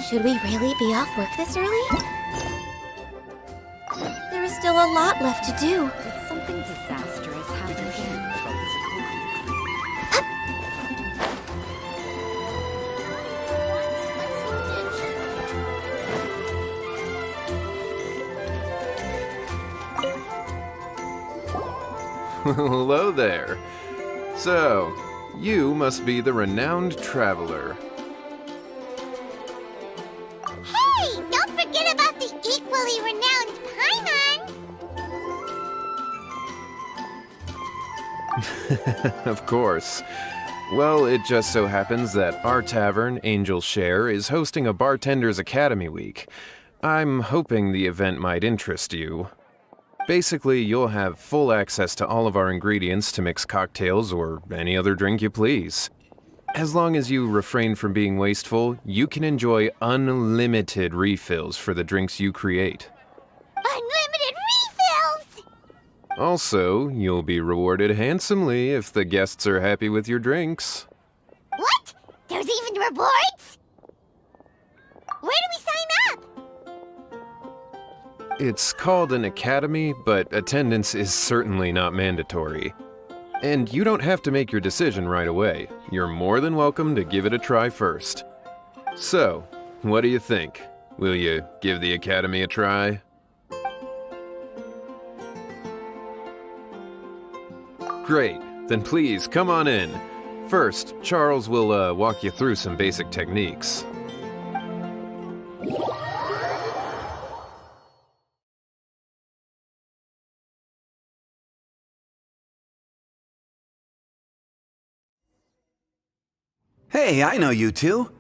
Should we really be off work this early? There is still a lot left to do. Did something disastrous happen again? Hello there. So, you must be the renowned traveler. Hey, don't forget about the equally renowned Paimon! Of course. Well, it just so happens that our tavern, Angel's Share, is hosting a Bartender's Academy Week. I'm hoping the event might interest you. Basically, you'll have full access to all of our ingredients to mix cocktails or any other drink you please. As long as you refrain from being wasteful, you can enjoy unlimited refills for the drinks you create. Unlimited refills! Also, you'll be rewarded handsomely if the guests are happy with your drinks. What? There's even rewards? Where do we sign up? It's called an academy, but attendance is certainly not mandatory. And you don't have to make your decision right away. You're more than welcome to give it a try first. So, what do you think? Will you give the academy a try? Great, then please come on in. First, Charles will walk you through some basic techniques. Hey, I know you two.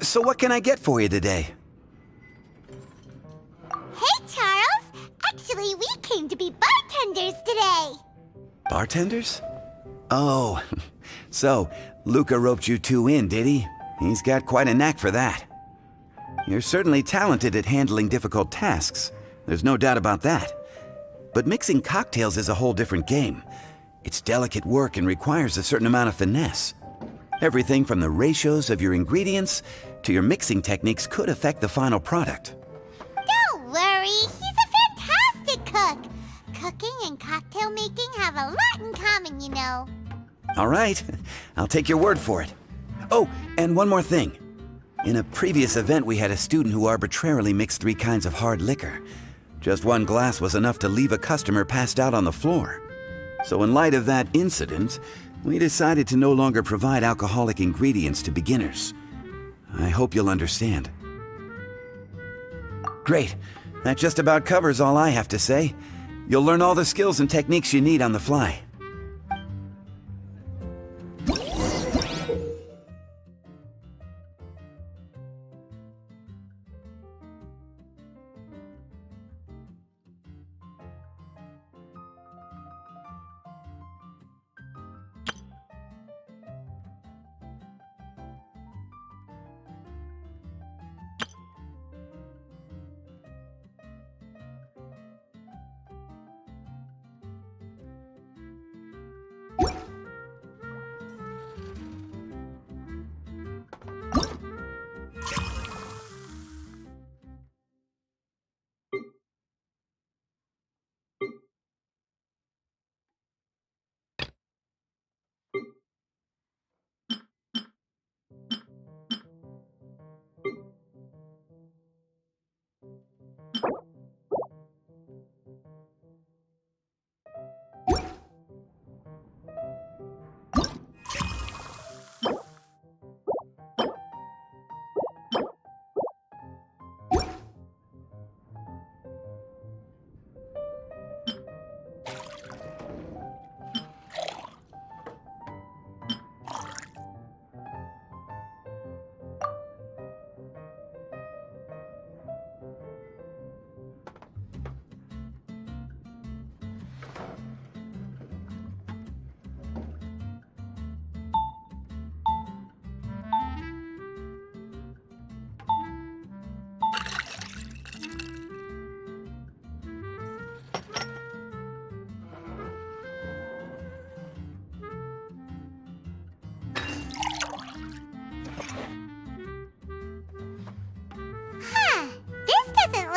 So what can I get for you today? Hey, Charles! Actually, we came to be bartenders today! Bartenders? Oh, so Luca roped you two in, did he? He's got quite a knack for that. You're certainly talented at handling difficult tasks. There's no doubt about that. But mixing cocktails is a whole different game. It's delicate work and requires a certain amount of finesse. Everything from the ratios of your ingredients to your mixing techniques could affect the final product. Don't worry, he's a fantastic cook! Cooking and cocktail making have a lot in common, you know. All right, I'll take your word for it. Oh, and one more thing. In a previous event, we had a student who arbitrarily mixed 3 kinds of hard liquor. Just one glass was enough to leave a customer passed out on the floor. So in light of that incident, we decided to no longer provide alcoholic ingredients to beginners. I hope you'll understand. Great. That just about covers all I have to say. You'll learn all the skills and techniques you need on the fly.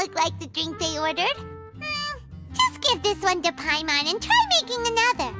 look like the drink they ordered. Just give this one to Paimon and try making another.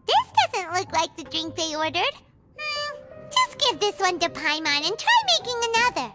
This doesn't look like the drink they ordered. Just give this one to Paimon and try making another.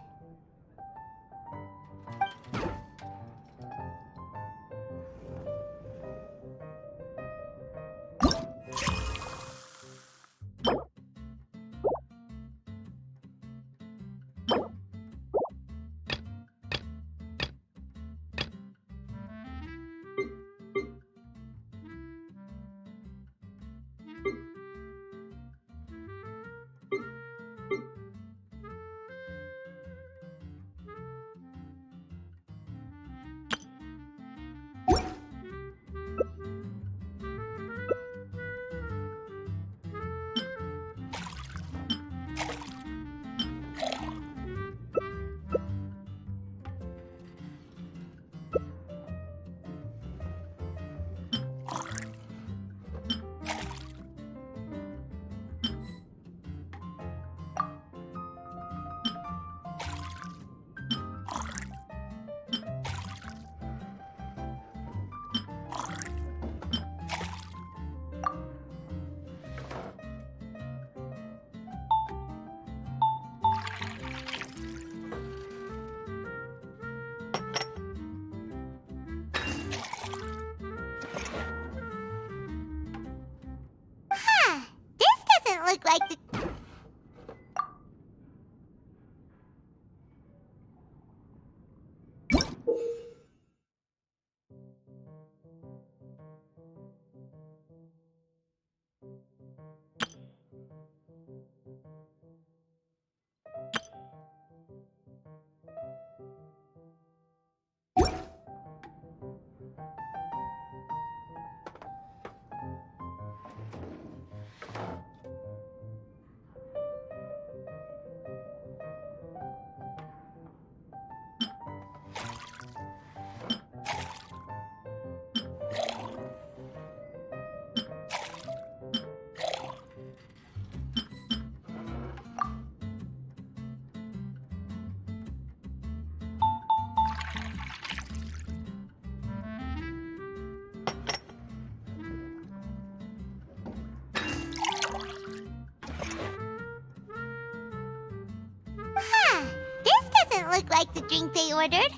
This doesn't look like the... This doesn't look like the drink they ordered.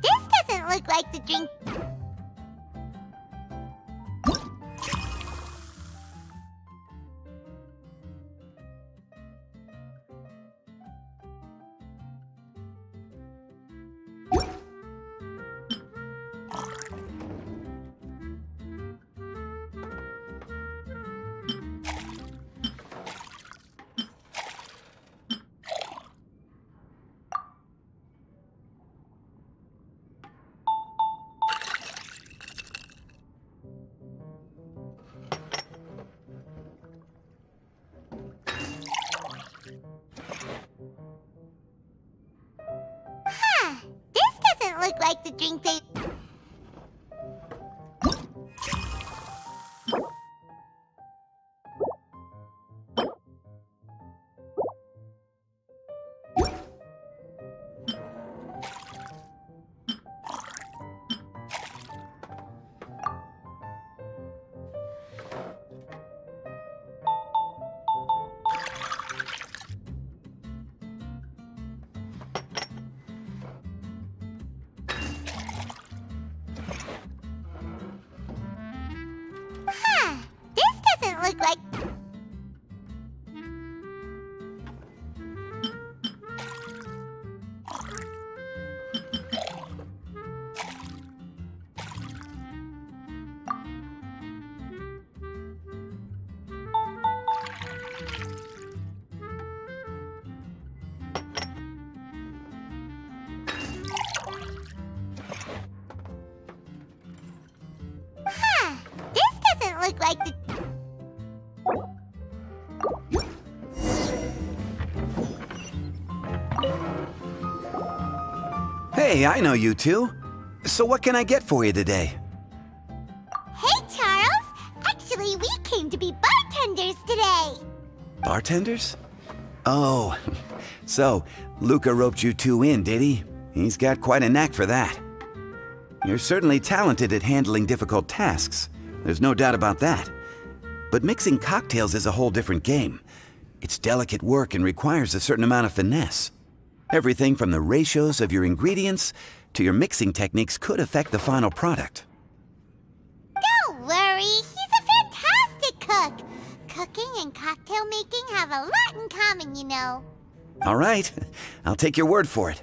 This doesn't look like the drink... like the drink they... Huh, this doesn't look like... Huh, this doesn't look like the... Hey, I know you two. So what can I get for you today? Hey, Charles! Actually, we came to be bartenders today! Bartenders? Oh, so Luca roped you two in, did he? He's got quite a knack for that. You're certainly talented at handling difficult tasks. There's no doubt about that. But mixing cocktails is a whole different game. It's delicate work and requires a certain amount of finesse. Everything from the ratios of your ingredients to your mixing techniques could affect the final product. Don't worry, he's a fantastic cook! Cooking and cocktail making have a lot in common, you know. All right, I'll take your word for it.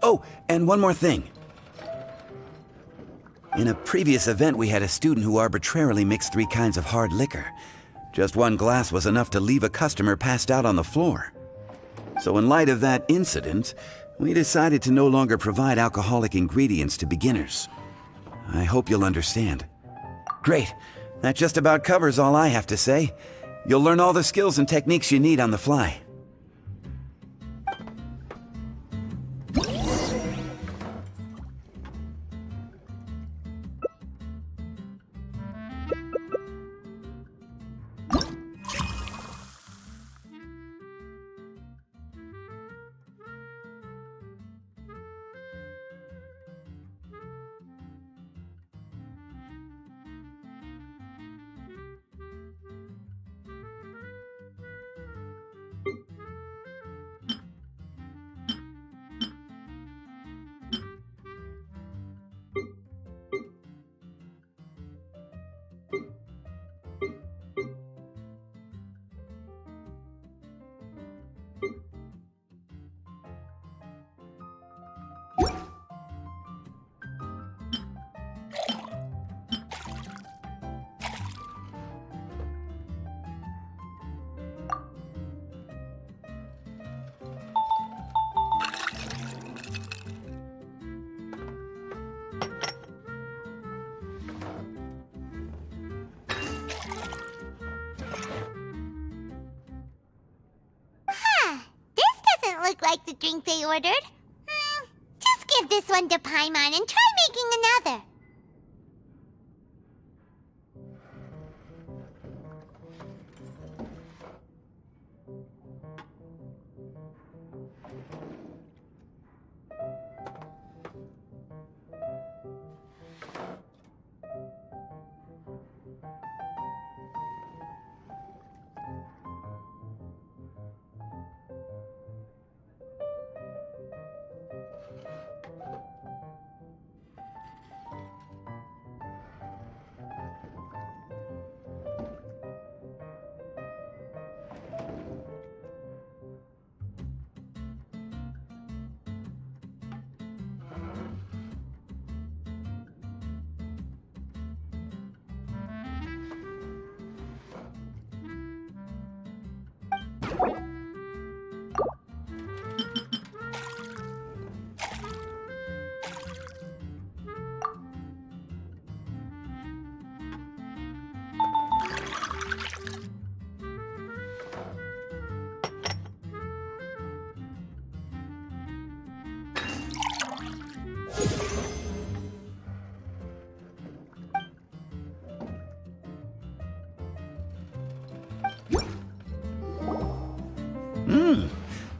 Oh, and one more thing. In a previous event, we had a student who arbitrarily mixed 3 kinds of hard liquor. Just one glass was enough to leave a customer passed out on the floor. So in light of that incident, we decided to no longer provide alcoholic ingredients to beginners. I hope you'll understand. Great. That just about covers all I have to say. You'll learn all the skills and techniques you need on the fly. Look like the drink they ordered. Just give this one to Paimon and try making another.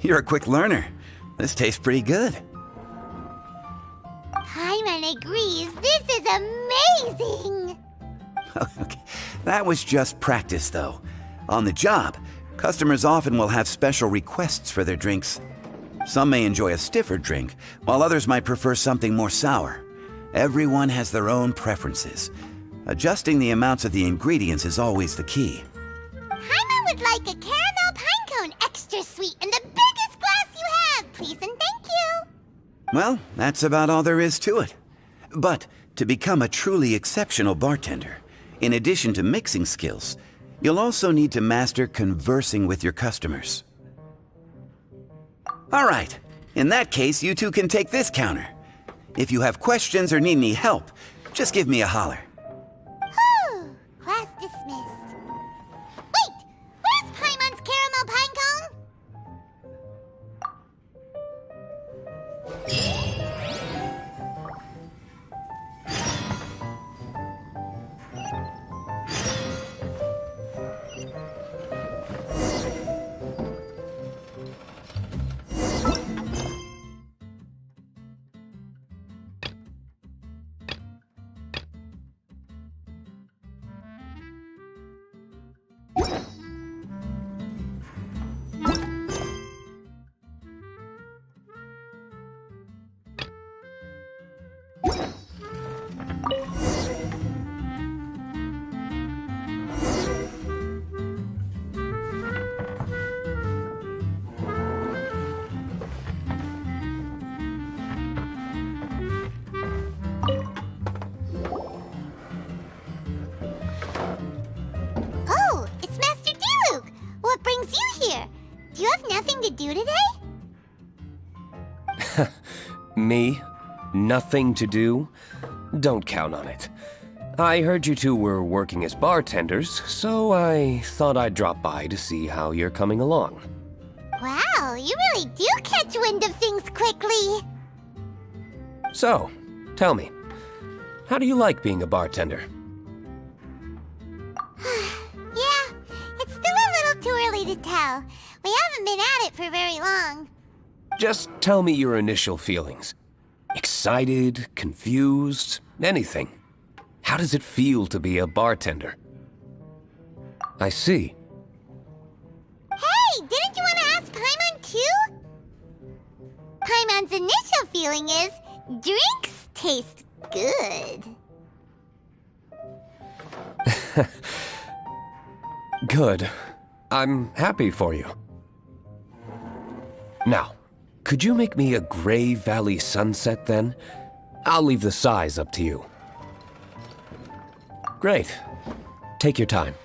You're a quick learner. This tastes pretty good. Paimon agrees. This is amazing! Okay. That was just practice, though. On the job, customers often will have special requests for their drinks. Some may enjoy a stiffer drink, while others might prefer something more sour. Everyone has their own preferences. Adjusting the amounts of the ingredients is always the key. Paimon would like a caramel pine cone extra sweet in the biggest glass you have, please and thank you! Well, that's about all there is to it. But to become a truly exceptional bartender, in addition to mixing skills, you'll also need to master conversing with your customers. All right, in that case, you two can take this counter. If you have questions or need any help, just give me a holler. Whew, class dismissed. Wait, where's Paimon's caramel pine cone? Oh, it's Master Diluc! What brings you here? Do you have nothing to do today? Me? Nothing to do? Don't count on it. I heard you two were working as bartenders, so I thought I'd drop by to see how you're coming along. Wow, you really do catch wind of things quickly. So, tell me, how do you like being a bartender? Yeah, it's still a little too early to tell. We haven't been at it for very long. Just tell me your initial feelings. Excited, confused, anything. How does it feel to be a bartender? I see. Hey, didn't you want to ask Paimon too? Paimon's initial feeling is, drinks taste good. Good. I'm happy for you. Now, could you make me a Gray Valley Sunset then? I'll leave the size up to you. Great. Take your time.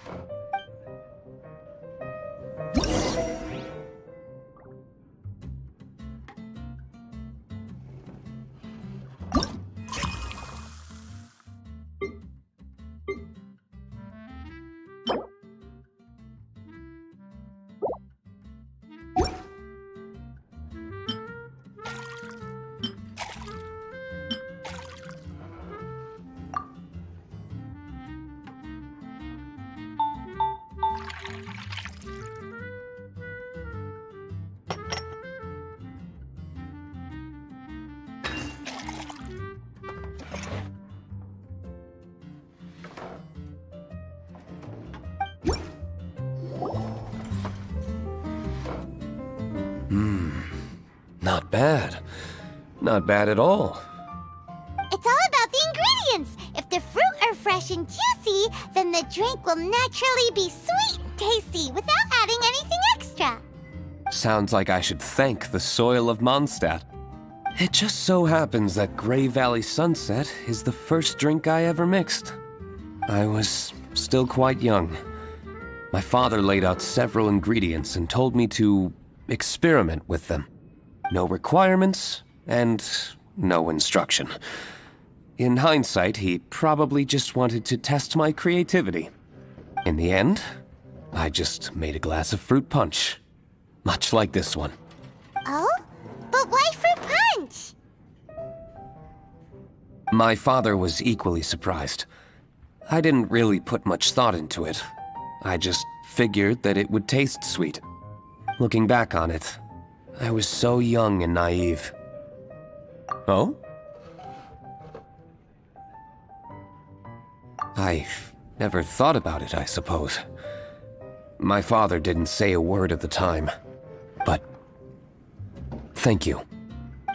Not bad. Not bad at all. It's all about the ingredients. If the fruit are fresh and juicy, then the drink will naturally be sweet and tasty without adding anything extra. Sounds like I should thank the soil of Mondstadt. It just so happens that Gray Valley Sunset is the first drink I ever mixed. I was still quite young. My father laid out several ingredients and told me to experiment with them. No requirements and no instruction. In hindsight, he probably just wanted to test my creativity. In the end, I just made a glass of fruit punch. Much like this one. Oh? But why fruit punch? My father was equally surprised. I didn't really put much thought into it. I just figured that it would taste sweet. Looking back on it, I was so young and naive. Oh? I never thought about it, I suppose. My father didn't say a word at the time, but thank you.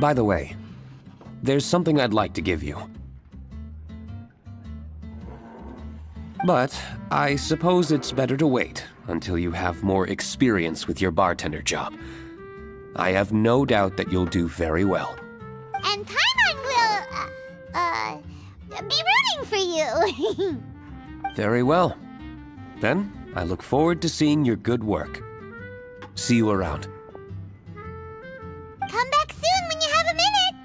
By the way, there's something I'd like to give you. But I suppose it's better to wait until you have more experience with your bartender job. I have no doubt that you'll do very well. And Paimon will, be rooting for you. Very well. Then, I look forward to seeing your good work. See you around. Come back soon when you have a minute.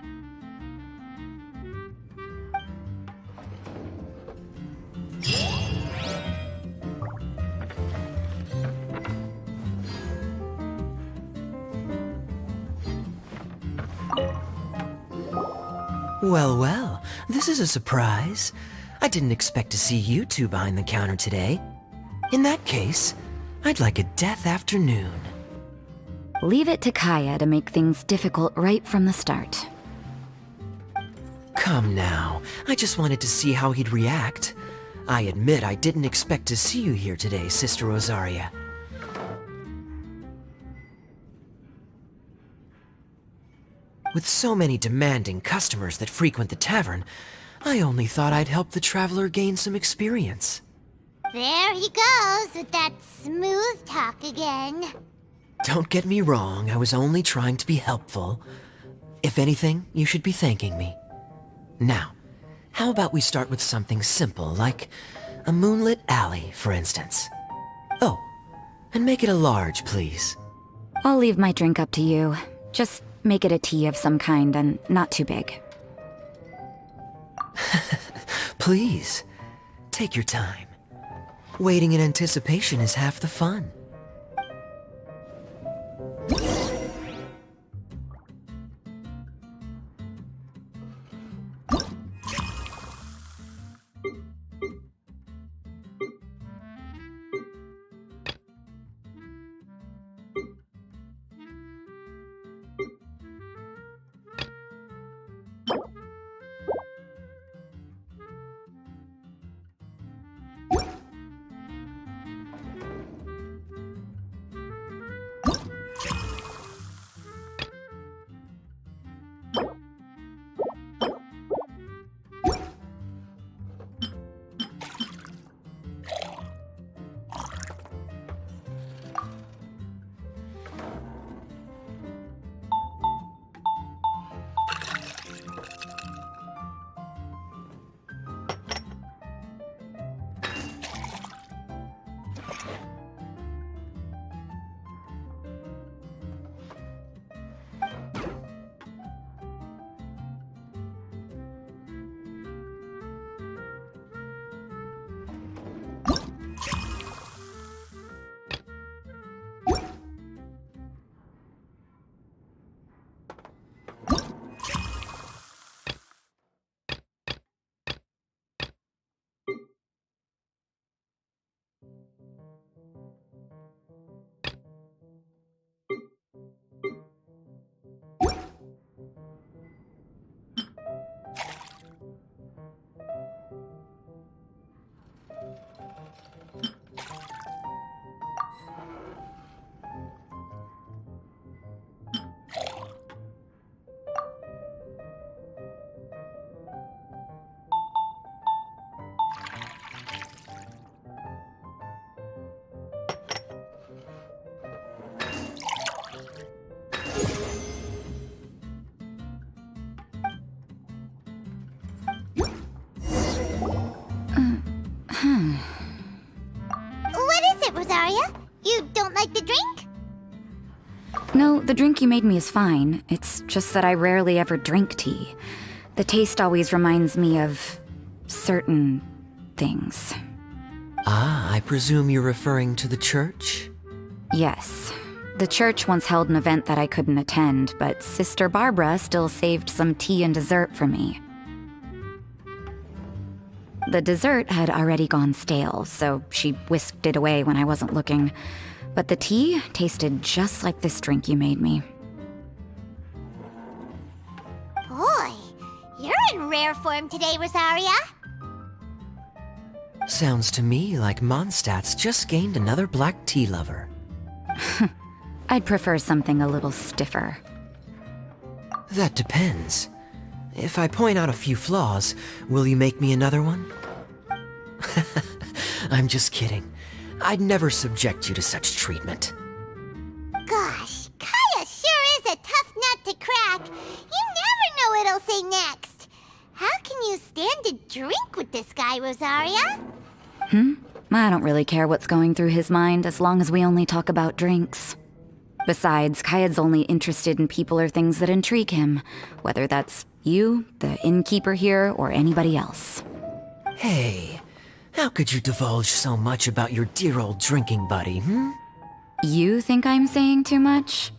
Well, well, this is a surprise. I didn't expect to see you two behind the counter today. In that case, I'd like a death afternoon. Leave it to Kaya to make things difficult right from the start. Come now, I just wanted to see how he'd react. I admit I didn't expect to see you here today, Sister Rosaria. With so many demanding customers that frequent the tavern, I only thought I'd help the traveler gain some experience. There he goes with that smooth talk again. Don't get me wrong, I was only trying to be helpful. If anything, you should be thanking me. Now, how about we start with something simple, like a moonlit alley, for instance? Oh, and make it a large, please. I'll leave my drink up to you. Just make it a tea of some kind and not too big. Please, take your time. Waiting in anticipation is half the fun. What is it, Rosaria? You don't like the drink? No, the drink you made me is fine. It's just that I rarely ever drink tea. The taste always reminds me of certain things. Ah, I presume you're referring to the church? Yes. The church once held an event that I couldn't attend, but Sister Barbara still saved some tea and dessert for me. The dessert had already gone stale, so she whisked it away when I wasn't looking. But the tea tasted just like this drink you made me. rare form today, Rosaria? Sounds to me like Mondstadt's just gained another black tea lover. I'd prefer something a little stiffer. That depends. If I point out a few flaws, will you make me another one? I'm just kidding. I'd never subject you to such treatment. Gosh, Kaya sure is a tough nut to crack. You never know what he'll say next. How can you stand to drink with this guy, Rosaria? I don't really care what's going through his mind as long as we only talk about drinks. Besides, Kayad's only interested in people or things that intrigue him, whether that's you, the innkeeper here, or anybody else. Hey, how could you divulge so much about your dear old drinking buddy, You think I'm saying too much?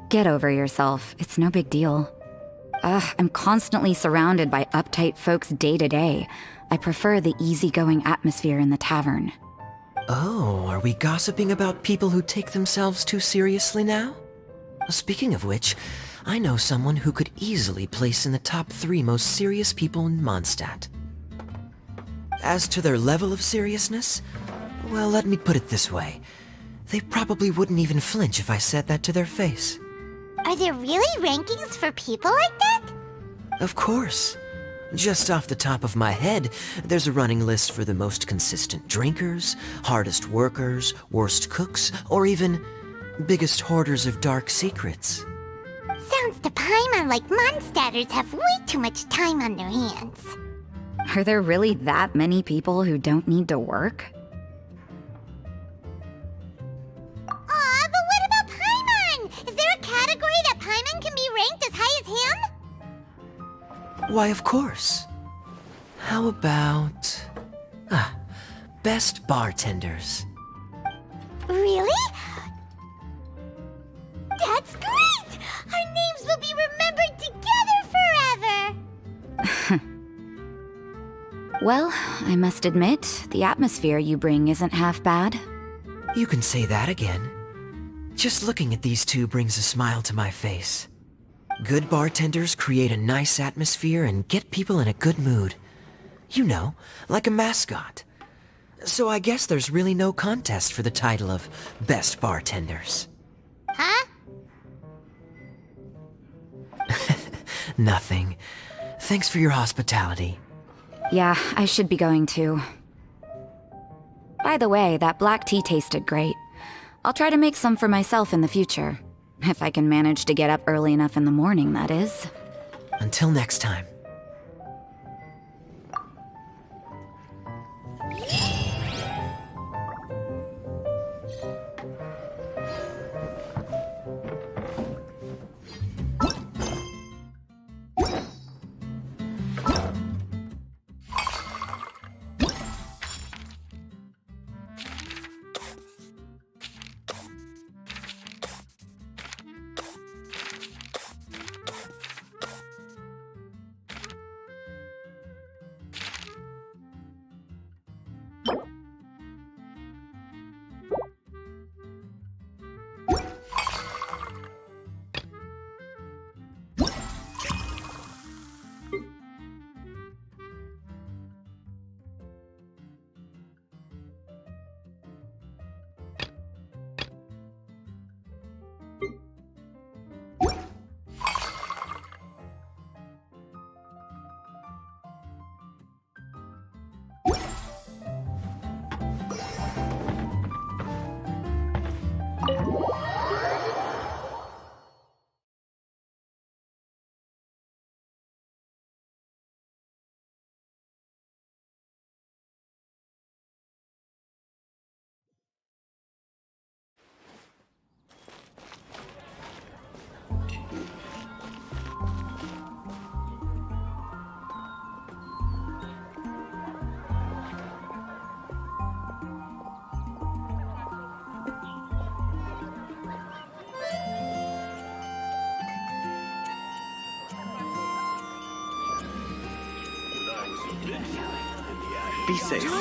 Get over yourself. It's no big deal. I'm constantly surrounded by uptight folks day to day. I prefer the easygoing atmosphere in the tavern. Oh, are we gossiping about people who take themselves too seriously now? Speaking of which, I know someone who could easily place in the top 3 most serious people in Mondstadt. As to their level of seriousness, well, let me put it this way. They probably wouldn't even flinch if I said that to their face. Are there really rankings for people like that? Of course. Just off the top of my head, there's a running list for the most consistent drinkers, hardest workers, worst cooks, or even biggest hoarders of dark secrets. Sounds to Paimon like Mondstadters have way too much time on their hands. Are there really that many people who don't need to work? Aw, but what about Paimon? Is there a category that Paimon can be ranked as high as him? Why, of course. How about... best bartenders. Really? That's great! Our names will be remembered together forever! Well, I must admit, the atmosphere you bring isn't half bad. You can say that again. Just looking at these two brings a smile to my face. Good bartenders create a nice atmosphere and get people in a good mood. You know, like a mascot. So I guess there's really no contest for the title of Best Bartenders. Huh? Nothing. Thanks for your hospitality. Yeah, I should be going too. By the way, that black tea tasted great. I'll try to make some for myself in the future. If I can manage to get up early enough in the morning, that is. Until next time. Be safe.